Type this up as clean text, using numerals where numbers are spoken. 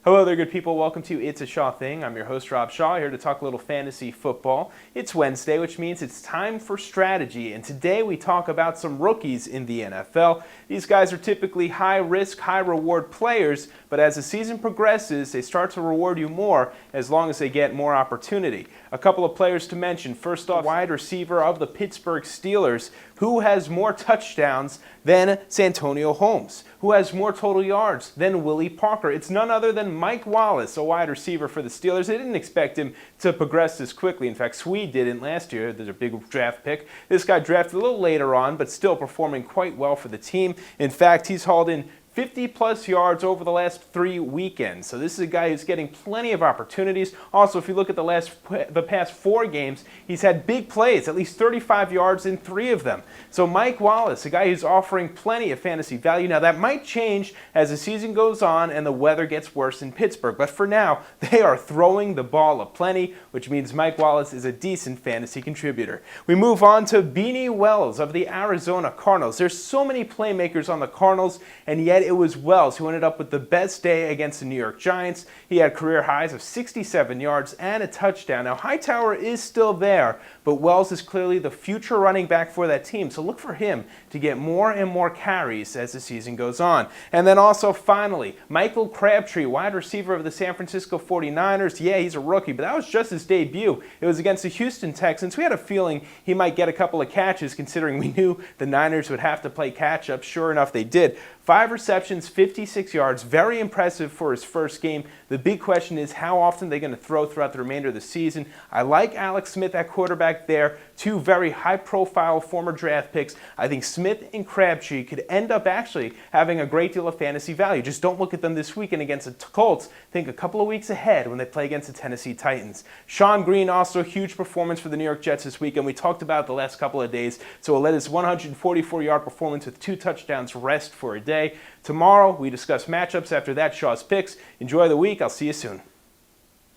Hello there, good people. Welcome to It's a Shaw Thing. I'm your host, Rob Shaw, here to talk a little fantasy football. It's Wednesday, which means it's time for strategy, and today we talk about some rookies in the NFL. These guys are typically high-risk, high-reward players, but as the season progresses, they start to reward you more as long as they get more opportunity. A couple of players to mention. First off, wide receiver of the Pittsburgh Steelers, who has more touchdowns than Santonio Holmes, who has more total yards than Willie Parker. It's none other than Mike Wallace, a wide receiver for the Steelers. They didn't expect him to progress this quickly. In fact, Swede didn't last year. There's a big draft pick. This guy drafted a little later on, but still performing quite well for the team. In fact, he's hauled in 50-plus yards over the last 3 weekends. So this is a guy who's getting plenty of opportunities. Also, if you look at the past 4 games, he's had big plays, at least 35 yards in 3 of them. So Mike Wallace, a guy who's offering plenty of fantasy value. Now, that might change as the season goes on and the weather gets worse in Pittsburgh. But for now, they are throwing the ball aplenty, which means Mike Wallace is a decent fantasy contributor. We move on to Beanie Wells of the Arizona Cardinals. There's so many playmakers on the Cardinals, and yet it was Wells who ended up with the best day against the New York Giants. He had career highs of 67 yards and a touchdown. Now, Hightower is still there, but Wells is clearly the future running back for that team, so look for him to get more and more carries as the season goes on. And then also, finally, Michael Crabtree, wide receiver of the San Francisco 49ers. Yeah, he's a rookie, but that was just his debut. It was against the Houston Texans. We had a feeling he might get a couple of catches, considering we knew the Niners would have to play catch-up. Sure enough, they did. 5 receptions, 56 yards, very impressive for his first game. The big question is how often they're going to throw throughout the remainder of the season. I like Alex Smith at quarterback there. 2 very high-profile former draft picks. I think Smith and Crabtree could end up actually having a great deal of fantasy value. Just don't look at them this weekend against the Colts. Think a couple of weeks ahead when they play against the Tennessee Titans. Sean Green, also a huge performance for the New York Jets this weekend. We talked about it the last couple of days, so we'll let his 144-yard performance with 2 touchdowns rest for a day. Tomorrow, we discuss matchups. After that, Shaw's picks. Enjoy the week. I'll see you soon.